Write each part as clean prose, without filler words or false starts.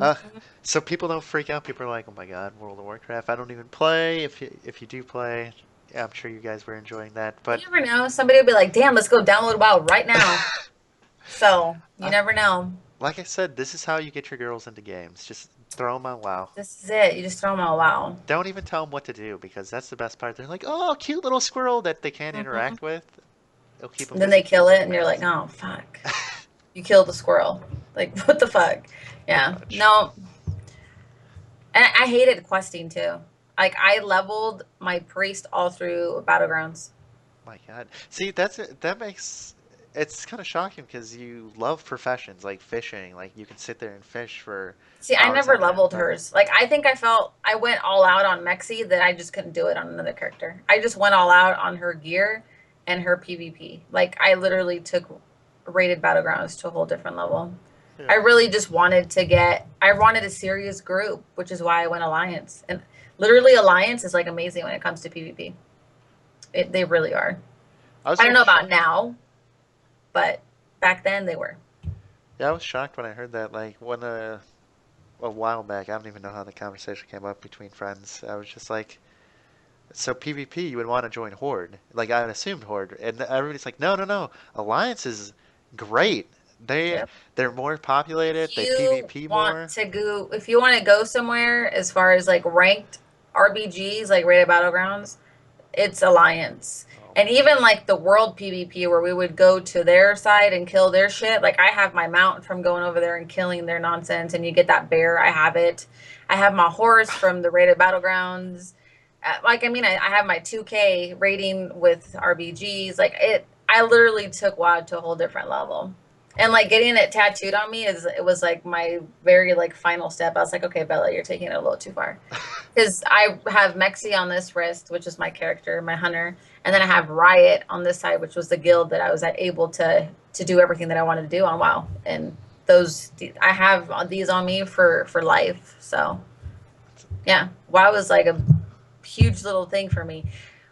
Uh, so people don't freak out. People are like, "Oh my God, World of Warcraft! I don't even play." If you do play, yeah, I'm sure you guys were enjoying that. You But never know. Somebody will be like, damn, let's go download WoW right now. So you uh, never know. like I said, this is how you get your girls into games. Just throw them on WoW. This is it. You just throw them all WoW. Don't even tell them what to do because that's the best part. They're like, "Oh, cute little squirrel that they can't Hmm. interact with." It'll keep them Then they busy kill killing it, and you're like, things. oh, fuck. You killed the squirrel. Like, what the fuck? Pretty Yeah. much. No. And I hated questing too. Like, I leveled my priest all through Battlegrounds. My God. See, that makes it's kind of shocking because you love professions like fishing. Like you can sit there and fish for See, I hours never on end. leveled But hers. Like, I think I felt I went all out on Mexi that I just couldn't do it on another character. I just went all out on her gear and her PvP. Like, I literally took rated Battlegrounds to a whole different level. yeah, I really just wanted to get, I wanted a serious group, which is why I went Alliance. And literally, Alliance is like amazing when it comes to PvP. They really are. I was I don't so know about shocked. now, but back then they were. Yeah, I was shocked when I heard that. Like when a while back, I don't even know how the conversation came up between friends. I was just like, so PvP, you would want to join Horde. Like I assumed Horde, and everybody's like, no, no, no. Alliance is great. They Yep. they're more populated. If They you PvP want more. to go, if you want to go somewhere as far as like ranked RBGs, like rated battlegrounds, it's Alliance. Oh And man. even like the world PvP where we would go to their side and kill their shit. Like I have my mount from going over there and killing their nonsense, and you get that bear. I have it. I have my horse from the rated battlegrounds. Like I mean, I have my 2K rating with RBGs. Like it, I literally took WoD to a whole different level. And like getting it tattooed on me is it was like my very like final step. I was like, okay, Bella, you're taking it a little too far because I have Mexi on this wrist, which is my character, my hunter, and then I have Riot on this side, which was the guild that I was able to do everything that I wanted to do on WoW. And those I have these on me for life. So yeah, WoW was like a huge little thing for me.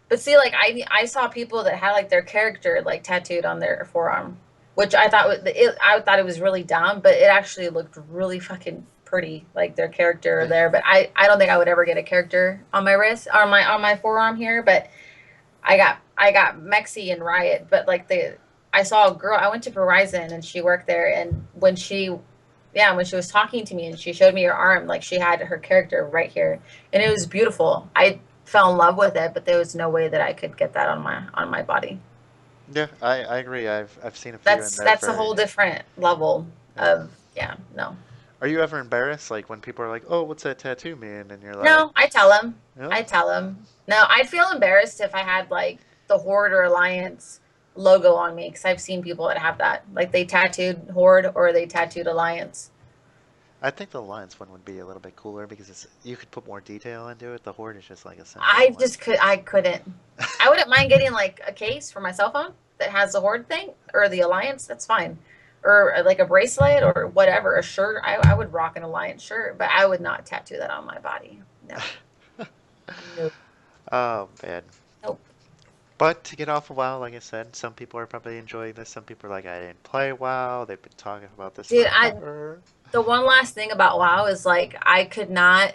But see, like I saw people that had like their character like tattooed on their forearm, which I thought it was really dumb, but it actually looked really fucking pretty, like their character there. But I don't think I would ever get a character on my wrist on my forearm here. But I got Mexi and Riot, but like the I saw a girl. I went to Verizon and she worked there, and when she was talking to me and she showed me her arm, like she had her character right here, and it was beautiful. I fell in love with it, but there was no way that I could get that on my body. Yeah, I agree. I've seen a few and they're That's a whole very different level yeah. of yeah, no. Are you ever embarrassed like when people are like, "Oh, what's that tattoo mean?" and you're like, No, I tell him. "No." I tell him. No, I'd feel embarrassed if I had like the Horde or Alliance logo on me because I've seen people that have that. Like they tattooed Horde or they tattooed Alliance. I think the Alliance one would be a little bit cooler because you could put more detail into it. The Horde is just like a symbol and I couldn't. I wouldn't mind getting like a case for my cell phone that has the Horde thing or the Alliance. That's fine. Or like a bracelet or whatever, a shirt. I would rock an Alliance shirt, but I would not tattoo that on my body. No, no, oh man. nope. But to get off of WoW, like I said, some people are probably enjoying this. Some people are like, I didn't play WoW. They've been talking about this Dude, I forever. the one last thing about WoW is like I could not.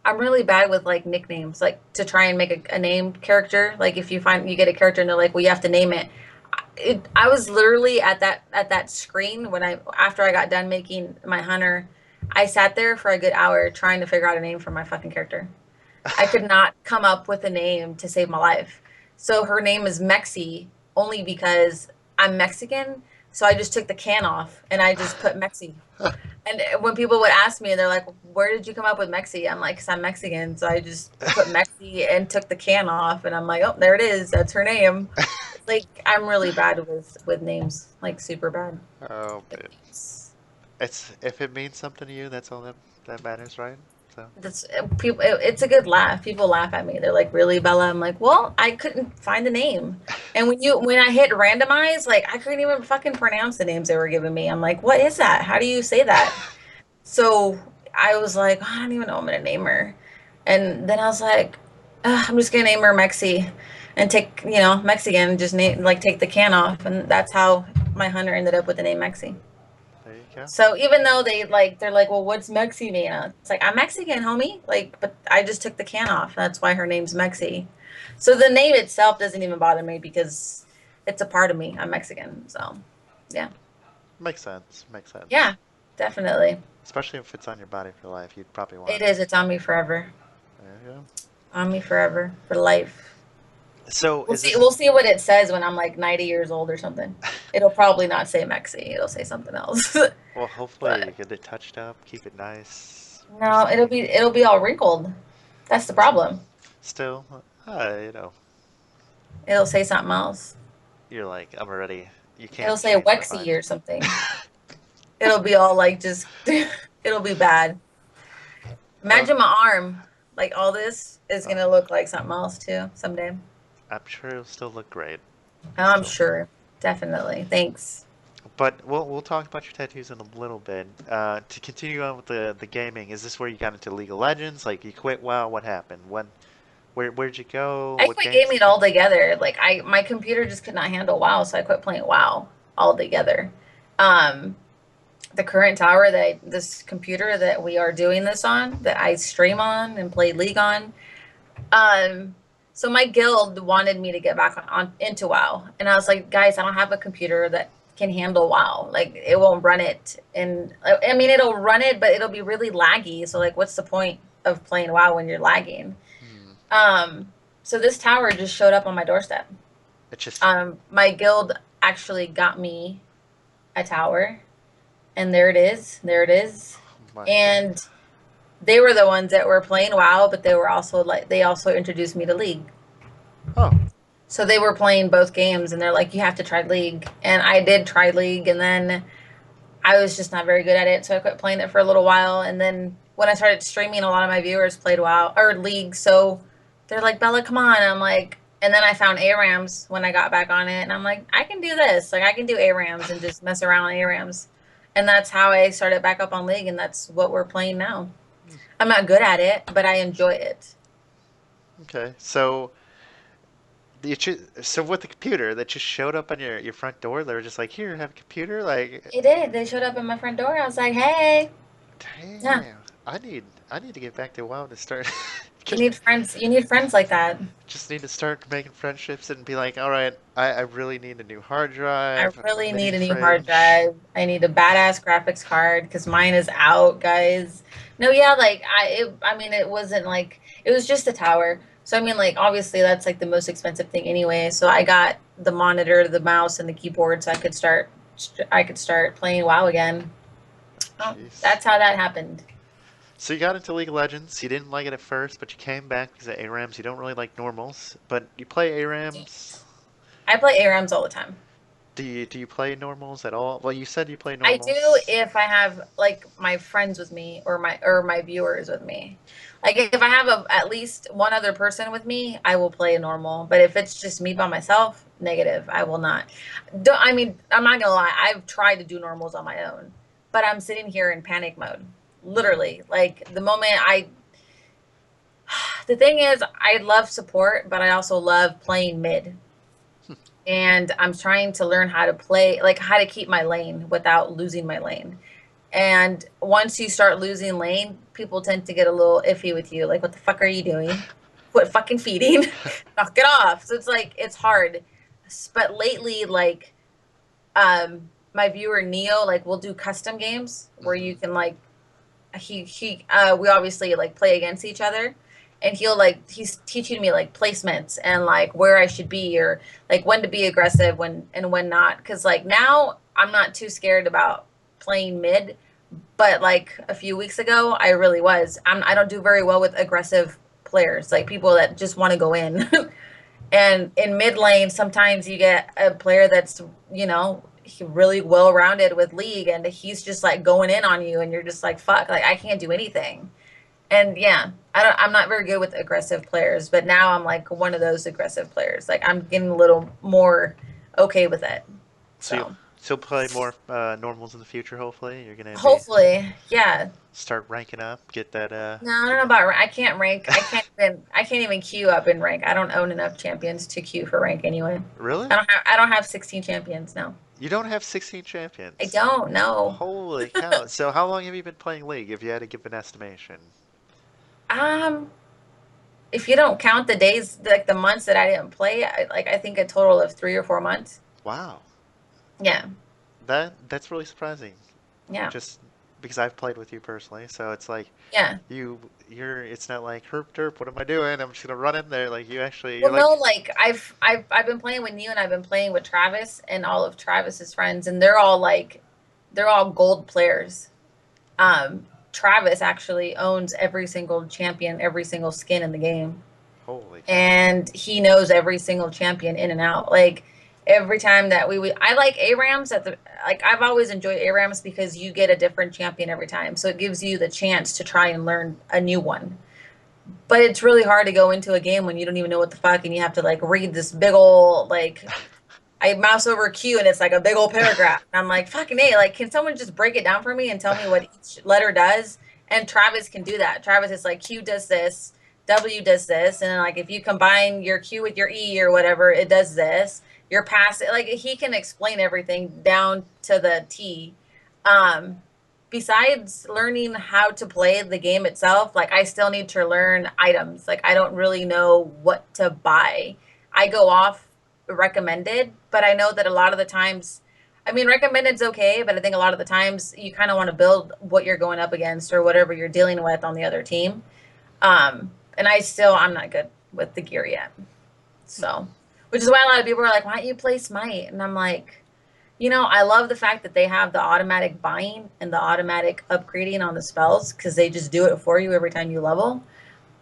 I'm really bad with like nicknames, like to try and make a name character. Like if you get a character and they're like, well, you have to name it. I was literally at that screen when I after I got done making my hunter, I sat there for a good hour trying to figure out a name for my fucking character. I could not come up with a name to save my life. So her name is Mexi only because I'm Mexican. So I just took the can off and I just put Mexi. And when people would ask me, they're like, "Where did you come up with Mexi?" I'm like, "Cause I'm Mexican." So I just put Mexi and took the can off, and I'm like, "Oh, there it is. That's her name." Like I'm really bad with names, like super bad Oh with man. names. It's if it means something to you, that's all that matters, right? So That's people. It's a good laugh. People laugh at me. They're like, "Really, Bella?" I'm like, "Well, I couldn't find the name." And when I hit randomize, like I couldn't even fucking pronounce the names they were giving me. I'm like, "What is that? How do you say that?" So I was like, "Oh, I don't even know what I'm gonna name her." And then I was like, I'm just gonna name her Mexi and take, Mexican, just name like take the can off. And that's how my hunter ended up with the name Mexi. There you go. So even though they're like, well, what's Mexi mean? It's like, I'm Mexican, homie. Like, but I just took the can off. That's why her name's Mexi. So the name itself doesn't even bother me because it's a part of me. I'm Mexican. So yeah. Makes sense. Makes sense. Yeah, definitely. Especially if it's on your body for life, you'd probably It want. is. It's on me forever. There you go. On me forever. For life. So We'll is see. this? We'll see what it says when I'm like 90 years old or something. It'll probably not say Mexi. It'll say something else. Well, hopefully you But get it touched up, keep it nice, no, it'll be all wrinkled. That's the problem. still, you know, It'll say something else. you're like, I'm already. You It'll can't say change my Wexy mind. or something. It'll be all like just it'll be bad. Uh, Imagine my arm. Like all this is uh, gonna look like something else too someday. I'm sure it'll still look great. I'm Still. sure. Definitely. Thanks. But we'll talk about your tattoos in a little bit. To continue on with the gaming, is this where you got into League of Legends? Like you quit WoW? What happened? Where'd you go? I What quit games gaming did you? altogether. Like my computer just could not handle WoW, so I quit playing WoW altogether. Um the current tower this computer that we are doing this on, that I stream on and play League on. Um, so my guild wanted me to get back on into WoW, and I was like, guys, I don't have a computer that can handle WoW. Like it won't run it, and I mean it'll run it, but it'll be really laggy. So like, what's the point of playing WoW when you're lagging? Hmm. Um, so this tower just showed up on my doorstep. It's just, My guild actually got me a tower, and there it is. There it is, oh my God. and they were the ones that were playing WoW, but they were also like they also introduced me to League. Oh, So they were playing both games, and they're like, "You have to try League," and I did try League, and then I was just not very good at it, so I quit playing it for a little while. And then when I started streaming, a lot of my viewers played WoW or League, so they're like, "Bella, come on!" And I'm like, and then I found ARAMs when I got back on it, and I'm like, I can do this. Like I can do ARAMs and just mess around on ARAMs, and that's how I started back up on League, and that's what we're playing now. I'm not good at it, but I enjoy it. okay. So with the computer that just showed up on your front door, they were just like, here, have a computer? Like, It did. They showed up at my front door. I was like, "Hey, yeah, damn. I need to get back to WoW to start. you Just need friends. You need friends like that." just need to start making friendships and be like, all right, I really need a new hard I drive, really mini need a new hard fridge. drive. I need a badass graphics card because mine is out, guys. No, yeah, like I mean, it wasn't like it was just a tower. So I mean, like obviously that's like the most expensive thing anyway. So I got the monitor, the mouse, and the keyboard, so I could start playing WoW again. Oh, Jeez. that's how that happened. So you got into League of Legends. You didn't like it at first, but you came back because of ARAMs. You don't really like normals, but you play ARAMs. I play ARAMs all the time. Do you play normals at all? Well, you said you play I do normals. if I have like my friends with me or my viewers with me. Like if I have at least one other person with me, I will play normal. But if it's just me by myself, negative. I will not. I mean, I'm not gonna lie. I've tried to do normals on my own, but I'm sitting here in panic mode. Hmm. Literally, like the moment I. The thing is, I love support, but I also love playing mid, and I'm trying to learn how to play, like how to keep my lane without losing my lane. And once you start losing lane, people tend to get a little iffy with you. Like, what the fuck are you doing? Quit fucking feeding. Knock it off. So it's like it's hard. But lately, like my viewer Neo, like we'll do custom games where Hmm. you can like we obviously like play against each other, and he's teaching me like placements and like where I should be, or like when to be aggressive when not, because like now I'm not too scared about playing mid, but like a few weeks ago I really was. I don't do very well with aggressive players, like people that just want to go in. And in mid lane sometimes you get a player that's really well rounded with league, and he's just like going in on you, and you're just like, fuck, like I can't do anything. And yeah, I'm not very good with aggressive players, but now I'm like one of those aggressive players. Like I'm getting a little more okay with it. So you'll So still play more normals in the future. Hopefully, you're gonna be hopefully, yeah. start ranking up, get that No, I don't get know about I can't rank. I can't even queue up in rank. I don't own enough champions to queue for rank anyway. really? I don't have 16 champions. No. You don't have 16 I champions. don't know. Holy cow. So how long have you been playing League, if you had to give an estimation? Um, if you don't count the days, like the months that I didn't play, I think a total of 3 or 4 months. Wow. Yeah, That's really surprising. yeah, Just because I've played with you personally, so it's like yeah. it's not like herp derp, what am I doing? I'm just gonna run in there. Like you're Well, no, like, like I've been playing with you and I've been playing with Travis and all of Travis's friends, and they're all gold players. Travis actually owns every single champion, every single skin in the game, holy cow. and he knows every single champion in and out. Like every time that I like ARAMs at the like I've always enjoyed ARAMs because you get a different champion every time, so it gives you the chance to try and learn a new one. But it's really hard to go into a game when you don't even know what the fuck, and you have to like read this big old like I mouse over Q and it's like a big old paragraph. And I'm like, fucking A, like, can someone just break it down for me and tell me what each letter does? And Travis can do that. Travis is like, Q does this, W does this. And then, like, if you combine your Q with your E or whatever, it does this. Your pass, like, he can explain everything down to the T. Um, Besides learning how to play the game itself, like, I still need to learn items. Like, I don't really know what to buy. I go off recommended, but I know that a lot of the times, I mean, recommended's okay, but I think a lot of the times you kind of want to build what you're going up against or whatever you're dealing with on the other team. And I'm not good with the gear yet. So, which is why a lot of people are like, why don't you play Smite? And I'm like, I love the fact that they have the automatic buying and the automatic upgrading on the spells because they just do it for you every time you level.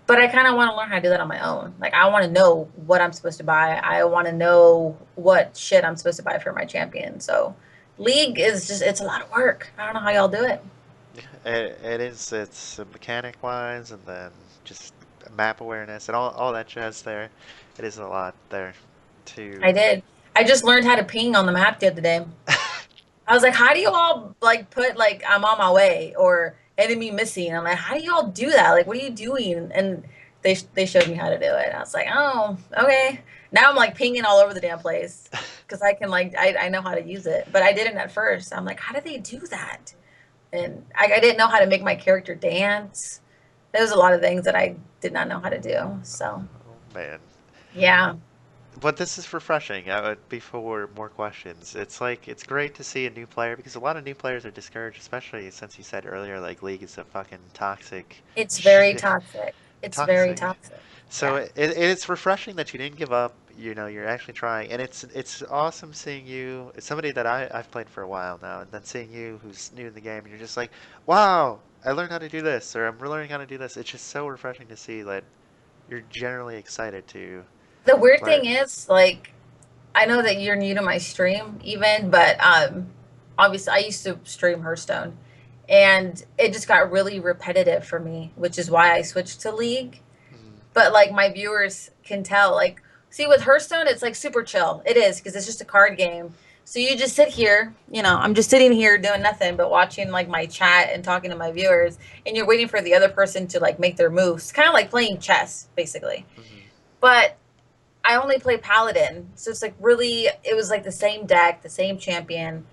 But I kind of want to learn how to do that on my own. Like, I want to know what I'm supposed to buy. I want to know what shit I'm supposed to buy for my champion. So, League is it's a lot of work. I don't know how y'all do it. Yeah, it is. It's mechanic wise, and then just map awareness and all that jazz there. It is a lot there to. I did. I just learned how to ping on the map the other day. I was like, how do you all like put like I'm on my way or enemy missing? I'm like, how do you all do that? Like, what are you doing? And they showed me how to do it. I was like, oh, okay. Now I'm like pinging all over the damn place because I can like I know how to use it, but I didn't at first. I'm like, how do they do that? And I didn't know how to make my character dance. There was a lot of things that I did not know how to do. So Oh man. yeah, But this is refreshing. Before more questions, it's like it's great to see a new player because a lot of new players are discouraged, especially since you said earlier like League is a fucking toxic it's very shit. toxic. It's very Toxic. toxic. So Yeah. it's refreshing that you didn't give up. You're actually trying, and it's awesome seeing you. It's somebody that I've played for a while now, and then seeing you who's new in the game, and you're just like, wow, I learned how to do this, or I'm learning how to do this. It's just so refreshing to see that you're generally excited to The weird thing learn. is, like, I know that you're new to my stream, even, but obviously, I used to stream Hearth Stone, and it just got really repetitive for me, which is why I switched to League. Mm, But like my viewers can tell, like, see with Hearth Stone, it's like super chill. It is because it's just a card game. So you just sit here, I'm just sitting here doing nothing but watching like my chat and talking to my viewers, and you're waiting for the other person to like make their moves, kind of like playing chess, basically. mhm. But I only play Paladin, so it's like really, it was like the same deck, the same champion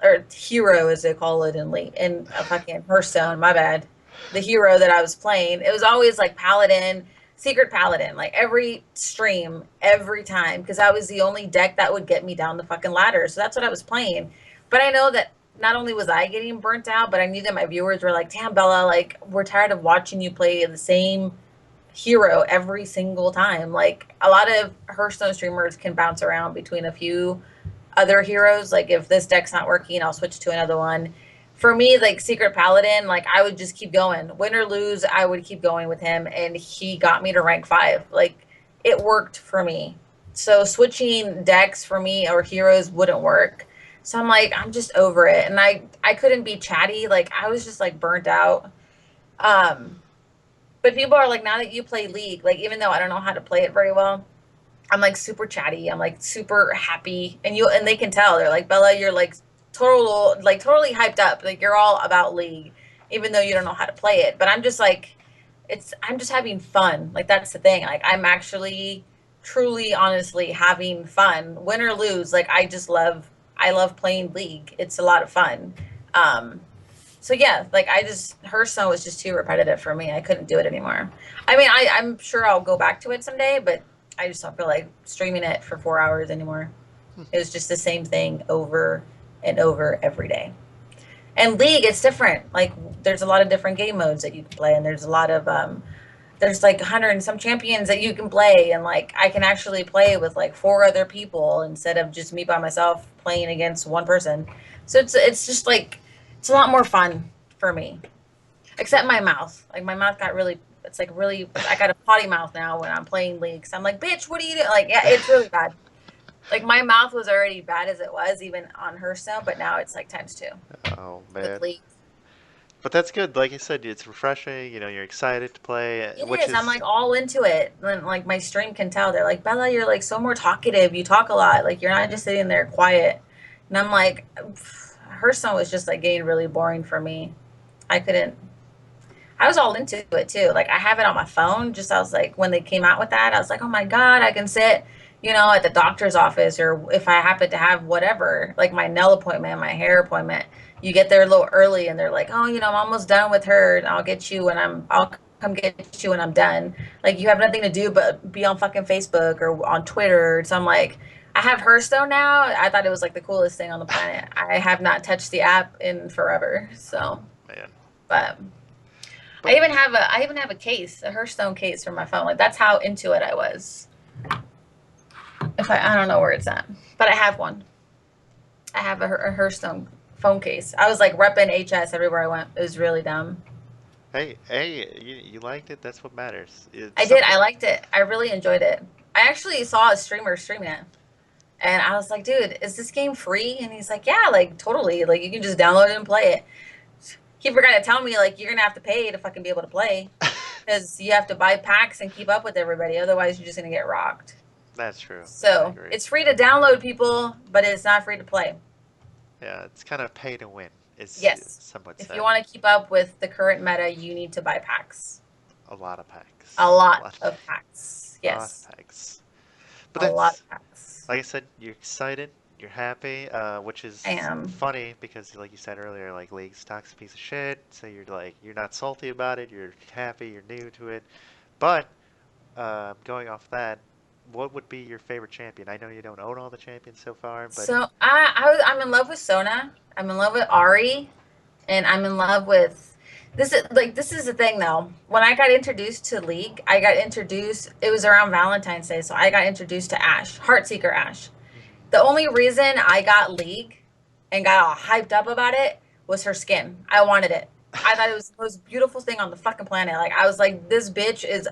or hero as they call it in a fucking Hearthstone. My bad. The hero that I was playing, it was always like Paladin, Secret Paladin, like every stream, every time, because that was the only deck that would get me down the fucking ladder. So that's what I was playing. But I know that not only was I getting burnt out, but I knew that my viewers were like, "Damn, Bella, like we're tired of watching you play the same hero every single time." Like a lot of Hearthstone streamers can bounce around between a few other heroes. Like if this deck's not working, I'll switch to another one. For me, like Secret Paladin, like I would just keep going. Win or lose, I would keep going with him, and he got me to rank 5. Like it worked for me. So switching decks for me or heroes wouldn't work. So I'm like, I'm just over it, and I couldn't be chatty. Like I was just like burnt out. Um, but people are like, now that you play League, like even though I don't know how to play it very well, I'm like super chatty. I'm like super happy, and they can tell. They're like, Bella, you're like totally hyped up. Like you're all about League, even though you don't know how to play it. But I'm just like, I'm just having fun. Like that's the thing. Like I'm actually, truly, honestly having fun, win or lose. Like I I love playing League. It's a lot of fun. Um, so yeah, like Hearth Stone was just too repetitive for me. I couldn't do it anymore. I mean, I'm sure I'll go back to it someday, but I just don't feel like streaming it for 4 hours anymore. It was just the same thing over and over every day. And League, it's different. Like there's a lot of different game modes that you can play, and there's a lot of there's like 100 and some champions that you can play, and like I can actually play with like 4 other people instead of just me by myself playing against one person. So it's just like it's a lot more fun for me. Except my mouth. Like my mouth got really it's like really I got a potty mouth now when I'm playing League. So I'm like, bitch, what are you doing? Like, yeah, it's really bad. Like my mouth was already bad as it was even on Hearthstone, but now it's like times 2 Oh with man. League. But that's good. Like you said, it's refreshing. You're excited to play, It which is. I'm is like all into it. And like my stream can tell. They're like, Bella, you're like so more talkative. You talk a lot. Like you're not just sitting there quiet. And I'm like, Hearthstone was just like getting really boring for me. I couldn't. I was all into it too. Like I have it on my phone. Just I was like, when they came out with that, I was like, oh my god, I can sit, at the doctor's office, or if I happen to have whatever, like my nail appointment, my hair appointment. You get there a little early, and they're like, oh, I'm almost done with her, and I'll come get you when I'm done. Like you have nothing to do but be on fucking Facebook or on Twitter. So I'm like, I have Hearthstone now. I thought it was like the coolest thing on the planet. I have not touched the app in forever. So, man. but But I even have a case, a Hearthstone case for my phone. Like that's how into it I was. If I don't know where it's at, but I have one. I have a Hearthstone phone case. I was like repping HS everywhere I went. It was really dumb. hey, you liked it. That's what matters. It's I did. something. I liked it. I really enjoyed it. I actually saw a streamer streaming it, and I was like, dude, is this game free? And he's like, yeah, like totally. Like you can just download it and play it. He forgot to tell me like you're gonna have to pay to fucking be able to play because you have to buy packs and keep up with everybody. Otherwise, you're just gonna get rocked. That's true. I So agree. it's free to download, people, but it's not free to play. Yeah, it's kind of pay to win, is Yes. some would If you say. want to keep up with the current meta, you need to buy packs. A lot of A packs. A lot lot of of packs. packs. A lot of Yes. packs. But A lot that's of packs. like I said, you're excited, you're happy, which I is am. funny because, like you said earlier, like League's toxic piece of shit. So you're not salty about it. You're happy. You're new to it. But going off that, what would be your favorite champion? I know you don't own all the champions so far, but So I'm in love with Sona. I'm in love with Ari, and I'm in love with this is the thing though. When I got introduced to League, I got introduced. It was around Valentine's Day, so I got introduced to Ashe, Heartseeker Ashe. Mhm. The only reason I got League and got all hyped up about it was her skin. I wanted it. I thought it was the most beautiful thing on the fucking planet. Like I was like, this bitch is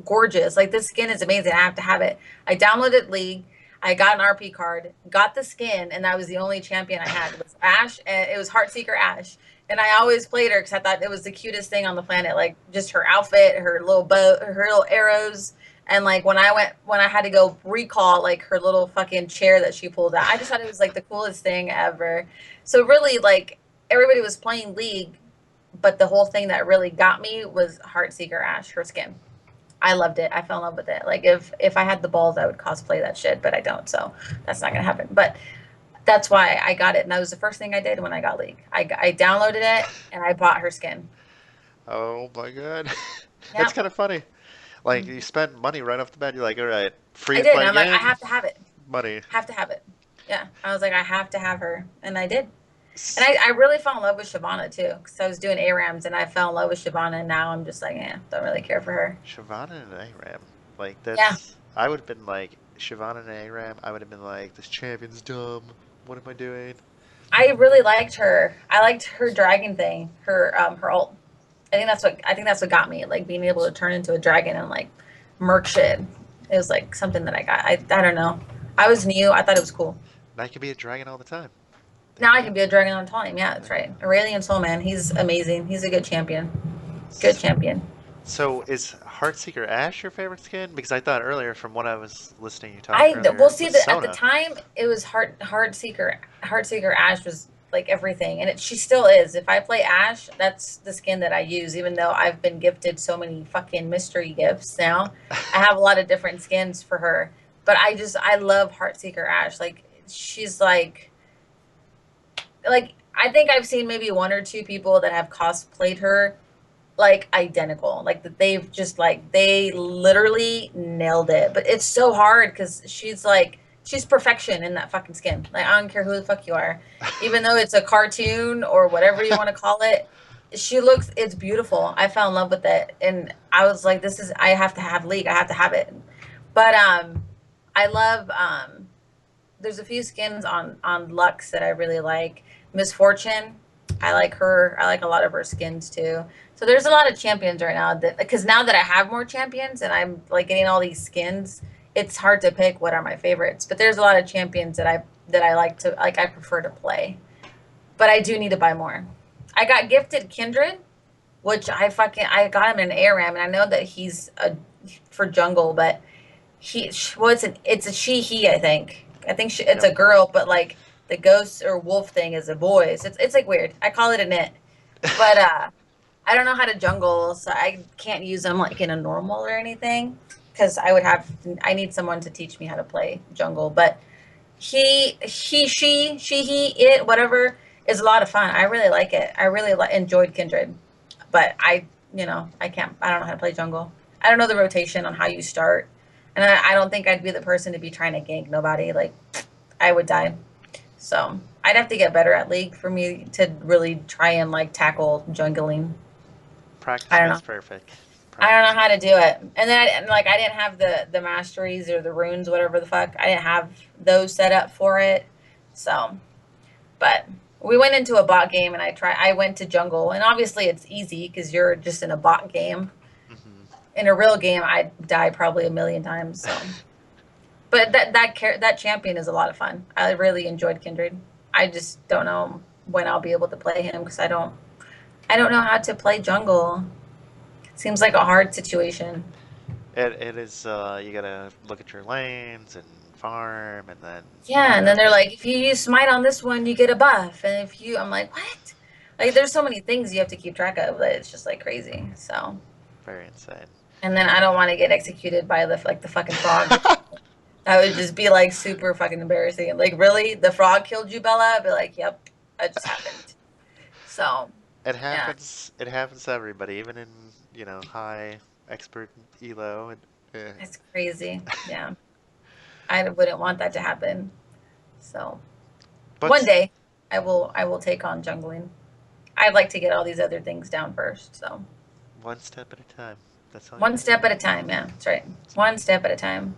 gorgeous. Like this skin is amazing. I have to have it. I downloaded League. I got an RP card, got the skin, and that was the only champion I had. It was Ashe, and it was Heartseeker Ashe. And I always played her because I thought it was the cutest thing on the planet. Like just her outfit, her little bow, her little arrows, and like when I had to go recall like her little fucking chair that she pulled out, I just thought it was like the coolest thing ever. So really, like everybody was playing League, but the whole thing that really got me was Heartseeker Ashe, her skin. I loved it. I fell in love with it. Like if I had the balls, I would cosplay that shit, but I don't, so that's not gonna happen. But that's why I got it, and that was the first thing I did when I got League. I downloaded it and I bought her skin. oh my God, that's Yep. kind of funny. Like you Mhm. spend money right off the bat. You're like, all right, free I to did. And play I'm like, I game, have to have it. money. Have to have it. Yeah. I was like, I have to have her, and I did. And S- I really fell in love with Shyvana too, because I was doing ARAMs and I fell in love with Shyvana, and now I'm just like, yeah, don't really care for her. Shyvana and ARAM, like Yeah. I would have been like Shyvana and ARAM. I would have been like, this champion's dumb. What am I doing? I really liked her. I liked her dragon thing, her ult. I think that's what got me, like being able to turn into a dragon and like merc shit. It was like something that I got. I don't know. I was new. I thought it was cool. Now you can be a dragon all the time. There Now you I go. can be a dragon on time. Yeah, Yeah. that's right. Aurelian Soul Man. He's amazing. He's a good champion. Good S- champion. So is Heartseeker Ash your favorite skin? Because I thought earlier, from what I was listening you talk earlier, We'll it see was that at the Sona. time it was Heart Seeker Ash was like everything, and she still is. If I play Ash, that's the skin that I use. Even though I've been gifted so many fucking mystery gifts now, I have a lot of different skins for her. But I love Heartseeker Ash. Like she's like like I think I've seen maybe one or two people that have cosplayed her like identical. Like that they've just like they literally nailed it. But it's so hard because she's perfection in that fucking skin. Like I don't care who the fuck you are. Even though it's a cartoon or whatever you want to call it, it's beautiful. I fell in love with it. And I was like, I have to have League. I have to have it. But I love there's a few skins on Lux that I really like. Misfortune, I like her. I like a lot of her skins too. So there's a lot of champions right now that because now that I have more champions and I'm like getting all these skins, it's hard to pick what are my favorites. But there's a lot of champions that I like to like I prefer to play. But I do need to buy more. I got gifted Kindred, which I got him in an ARAM, and I know that he's a for jungle, but it's a he I think. It's Yep. a girl, but like the ghost or wolf thing is a boy. So it's like weird. I call it a knit, but I don't know how to jungle, so I can't use them like in a normal or anything because I need someone to teach me how to play jungle. But he, it, whatever is a lot of fun. I really like it. I really enjoyed Kindred, but I don't know how to play jungle. I don't know the rotation on how you start, and I don't think I'd be the person to be trying to gank nobody. Like I would die. So I'd have to get better at League for me to really try and like tackle jungling. I Practice don't know. makes perfect. I don't Practice know how to makes. do it. And then I didn't have the masteries or the runes, whatever the fuck. I didn't have those set up for it. So, but we went into a bot game and I went to jungle and obviously it's easy because you're just in a bot game. Hmm. In a real game, I'd die probably a million times. So, but that champion is a lot of fun. I really enjoyed Kindred. I just don't know when I'll be able to play him because I don't know how to play jungle. Seems like a hard situation. It is. You gotta look at your lanes and farm, and then Yeah, and then they're just like, if you use smite on this one, you get a buff. And if you, I'm like, what? Like, there's so many things you have to keep track of that it's just like crazy. So, very insane. and then I don't want to get executed by the fucking frog. That would just be like super fucking embarrassing. Like, really, the frog killed you, Bella? I'd be like, yep, that just happened. So, It yeah, happens. It happens to everybody, even in high expert elo. it's crazy. Yeah, I wouldn't want that to happen. So, one But day, I will take on jungling. I'd like to get all these other things down first. So. one step at a time. That's all you One gotta do. step at a time. Yeah, that's right. One step at a time.